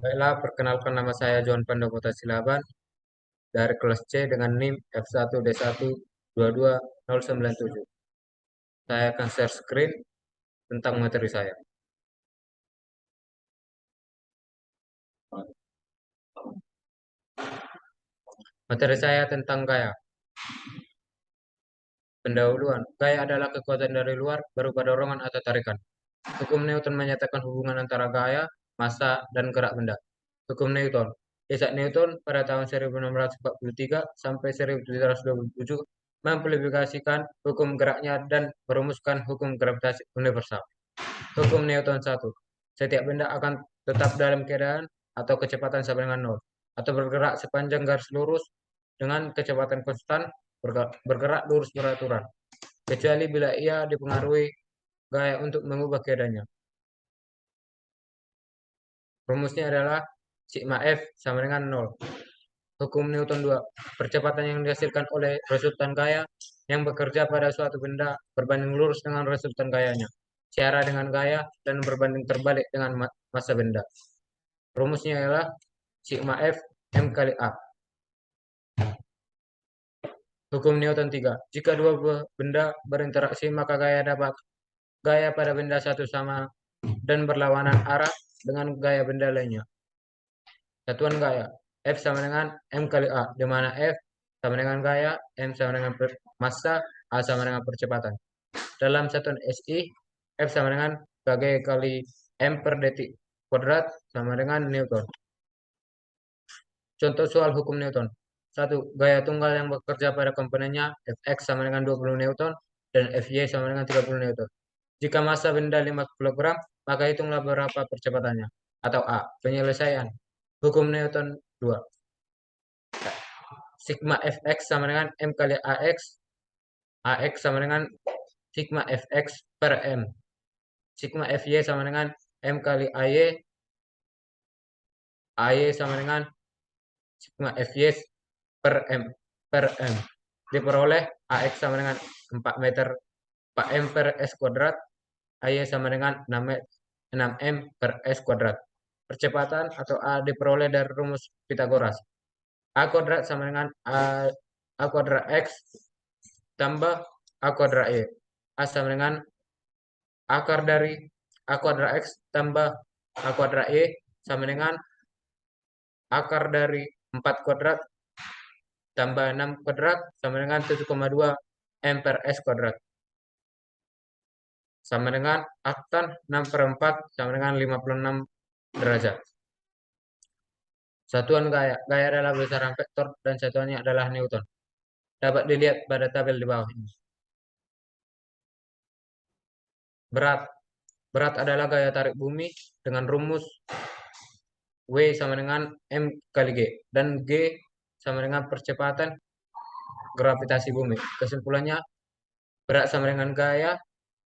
Baiklah, perkenalkan nama saya John Pandopota Silaban dari kelas C dengan NIM F1D1220097. Saya akan share screen tentang materi saya. Materi saya tentang gaya. Pendahuluan, gaya adalah kekuatan dari luar berupa dorongan atau tarikan. Hukum Newton menyatakan hubungan antara gaya, massa, dan gerak benda. Hukum Newton. Isaac Newton pada tahun 1643 sampai 1727 mempublikasikan hukum geraknya dan merumuskan hukum gravitasi universal. Hukum Newton 1. Setiap benda akan tetap dalam keadaan atau kecepatan sama dengan nol, atau bergerak sepanjang garis lurus dengan kecepatan konstan, bergerak lurus beraturan, kecuali bila ia dipengaruhi gaya untuk mengubah keadaannya. Rumusnya adalah sigma F sama dengan 0. Hukum Newton 2. Percepatan yang dihasilkan oleh resultan gaya yang bekerja pada suatu benda berbanding lurus dengan resultan gayanya, searah dengan gaya, dan berbanding terbalik dengan massa benda. Rumusnya adalah sigma F M kali A. Hukum Newton 3. Jika dua benda berinteraksi, maka gaya pada benda satu sama dan berlawanan arah dengan gaya benda lainnya. Satuan gaya. F sama dengan M kali A, di mana F sama dengan gaya, M sama dengan massa, A sama dengan percepatan. Dalam satuan SI, F sama dengan kg kali M per detik kuadrat sama dengan Newton. Contoh soal hukum Newton. 1. Gaya tunggal yang bekerja pada komponennya Fx sama dengan 20 Newton dan Fy sama dengan 30 Newton. Jika massa benda 5 kg, maka hitunglah berapa percepatannya. Atau A. Penyelesaian. Hukum Newton 2. Sigma Fx sama dengan M kali Ax. Ax sama dengan sigma Fx per M. Sigma Fy sama dengan M kali Ay. Ay sama dengan sigma Fy per M. Diperoleh Ax sama dengan 4 meter 4 M per S kuadrat. Ay sama dengan 6 M per S kuadrat. Percepatan atau A diperoleh dari rumus Pitagoras. A kuadrat sama dengan A kuadrat X tambah A kuadrat Y. A sama dengan akar dari A kuadrat X tambah A kuadrat Y sama dengan akar dari 4 kuadrat tambah 6 kuadrat sama dengan 7,2 M per S kuadrat. Sama dengan tan 6 per 4 sama dengan 56 derajat. Satuan gaya. Gaya adalah besaran vektor dan satuannya adalah Newton. Dapat dilihat pada tabel di bawah ini. Berat. Berat adalah gaya tarik bumi dengan rumus W sama dengan M kali G. Dan G sama dengan percepatan gravitasi bumi. Kesimpulannya, berat sama dengan gaya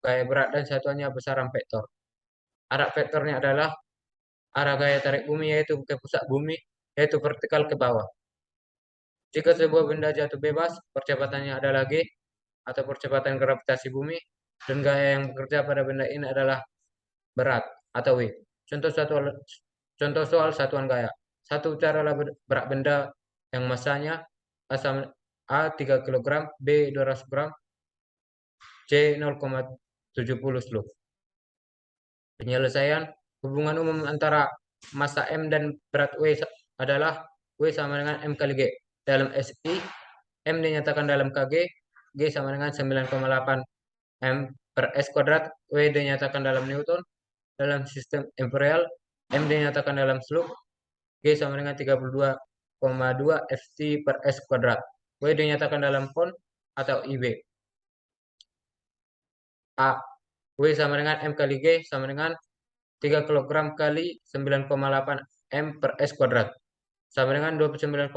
berat dan satuannya besaran vektor. Arah vektornya adalah arah gaya tarik bumi yaitu ke pusat bumi, yaitu vertikal ke bawah. Jika sebuah benda jatuh bebas, percepatannya adalah G atau percepatan gravitasi bumi, dan gaya yang bekerja pada benda ini adalah berat atau W. Contoh soal satuan gaya. Satu caralah berat benda yang massanya A 3 kg, B 200 gram, C 0,70 sloop. Penyelesaian hubungan umum antara massa M dan berat W adalah W sama dengan M kali G. Dalam SI, M dinyatakan dalam Kg, G sama dengan 9,8 M per S kuadrat, W dinyatakan dalam Newton. Dalam sistem imperial, M dinyatakan dalam slope, G sama dengan 32,2 Fc per S kuadrat. W dinyatakan dalam pound atau IB. A. W sama dengan M kali G sama dengan 3 kg kali 9,8 M per S kuadrat. Sama dengan 29,4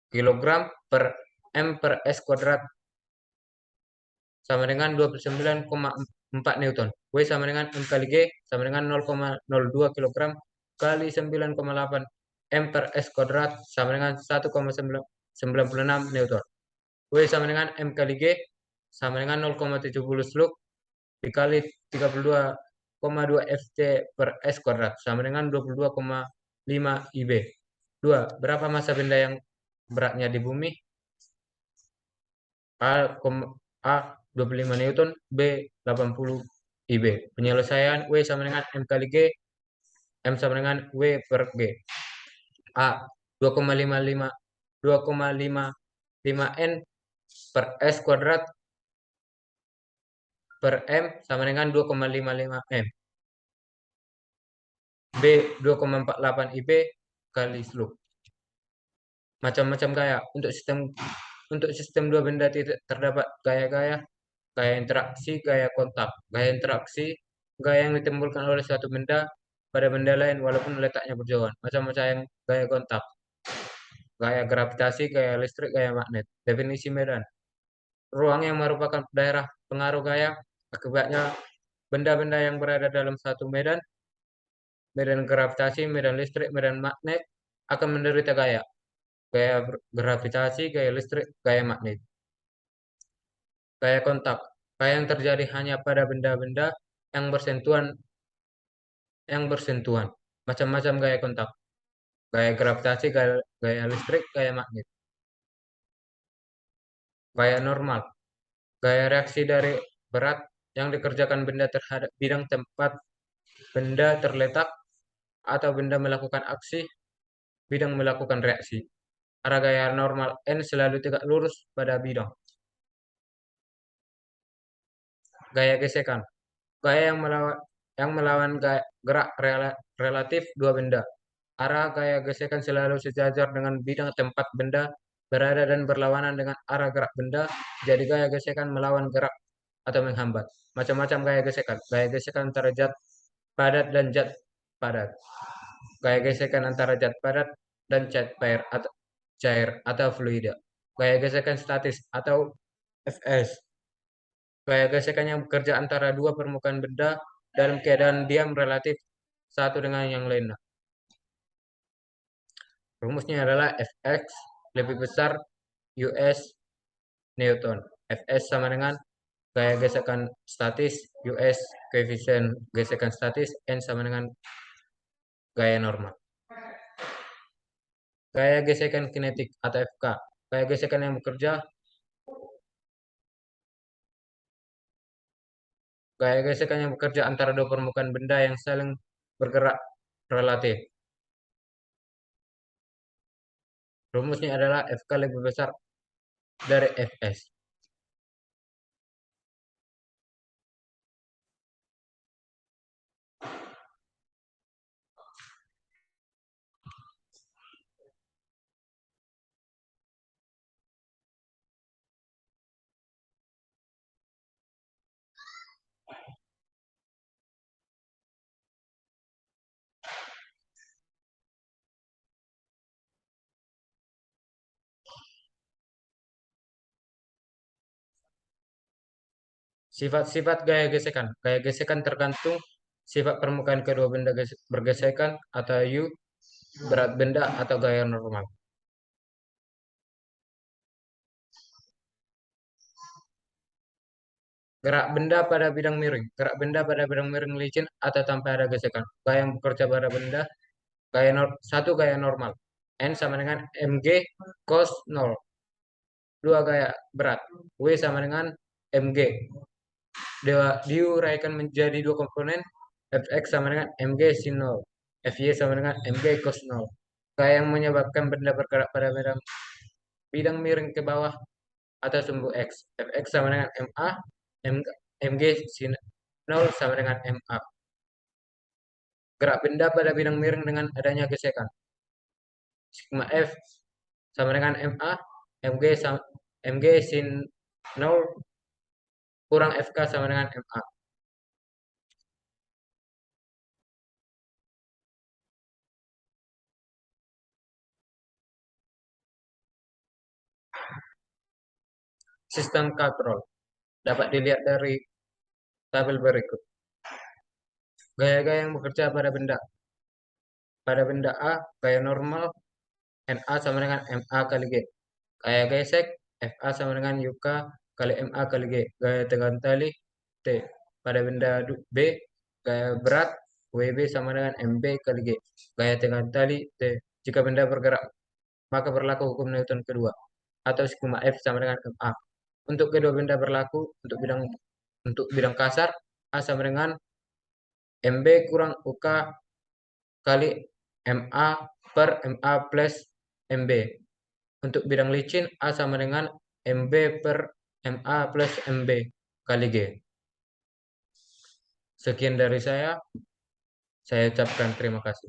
kg per M per S kuadrat. Sama dengan 29,4 Newton. W sama dengan M kali G sama dengan 0,02 kg kali 9,8 M per S kuadrat sama dengan 1,96 Newton. W sama dengan M kali G sama dengan 0,70 slug dikali 32,2 2 Ft per S kuadrat sama dengan 22,5 IB. 2. Berapa massa benda yang beratnya di bumi? A 25 Newton, B 80 IB. Penyelesaian W sama dengan M kali G, M sama dengan W per G. A 2,55 2,55 N per S kuadrat per M sama dengan 2,55 M. B 2,48 IB kali slope. Macam-macam gaya. Untuk sistem dua benda tidak terdapat gaya-gaya. Gaya interaksi, gaya kontak. Gaya interaksi, gaya yang ditimbulkan oleh suatu benda pada benda lain walaupun letaknya berjauhan. Macam-macam yang gaya kontak. Gaya gravitasi, gaya listrik, gaya magnet. Definisi medan. Ruang yang merupakan daerah pengaruh gaya. Akibatnya benda-benda yang berada dalam satu medan, medan gravitasi, medan listrik, medan magnet akan menderita gaya. Gaya gravitasi, gaya listrik, gaya magnet. Gaya kontak. Gaya yang terjadi hanya pada benda-benda yang bersentuhan. Macam-macam gaya kontak. Gaya gravitasi, gaya listrik, gaya magnet. Gaya normal. Gaya reaksi dari berat yang dikerjakan benda terhadap bidang tempat benda terletak atau benda melakukan aksi, bidang melakukan reaksi. Arah gaya normal N selalu tegak lurus pada bidang. Gaya gesekan. Gaya yang melawan gerak relatif dua benda. Arah gaya gesekan selalu sejajar dengan bidang tempat benda berada dan berlawanan dengan arah gerak benda. Jadi gaya gesekan melawan gerak atau menghambat. Macam-macam gaya gesekan. Gaya gesekan antara zat padat dan zat padat. Gaya gesekan antara zat padat dan zat cair atau fluida. Gaya gesekan statis atau FS. Gaya gesekan yang bekerja antara dua permukaan benda dalam keadaan diam relatif satu dengan yang lainnya. Rumusnya adalah Fx lebih besar US Newton. Fs sama dengan gaya gesekan statis US koefisien gesekan statis, N sama dengan gaya normal. Gaya gesekan kinetik atau FK. Gaya gesekan yang bekerja. Gaya gesekan yang bekerja antara dua permukaan benda yang saling bergerak relatif. Rumusnya adalah Fk lebih besar dari Fs. Sifat-sifat gaya gesekan. Gaya gesekan tergantung sifat permukaan kedua benda bergesekan atau U, berat benda atau gaya normal. Gerak benda pada bidang miring. Gerak benda pada bidang miring licin atau tanpa ada gesekan. Gaya yang bekerja pada benda. Satu gaya normal. N sama dengan mg cos 0. Dua gaya berat. W sama dengan mg. Diuraikan menjadi dua komponen. Fx sama dengan mg sin 0. Fy sama dengan mg cos 0. Gaya yang menyebabkan benda bergerak pada bidang miring ke bawah atau sumbu X. Fx sama dengan ma. Mg sin 0 sama dengan ma. Gerak benda pada bidang miring dengan adanya gesekan. Sigma F sama dengan ma. Mg sin 0 kurang Fk sama dengan ma. Sistem kontrol dapat dilihat dari tabel berikut. Gaya-gaya yang bekerja pada benda. Pada benda A, gaya normal Na sama dengan Ma kali G. Gaya gesek Fa sama dengan Yk kali Ma kali G. Gaya tegan tali T. Pada benda B, gaya berat WB sama dengan MB kali G. Gaya tengah tali T. Jika benda bergerak, maka berlaku hukum Newton kedua. Atau sigma F sama dengan MA. Untuk kedua benda berlaku untuk bidang kasar A sama dengan MB kurang UK kali MA per MA plus MB. Untuk bidang licin A sama dengan MB per MA plus MB kali G. Sekian dari saya ucapkan terima kasih.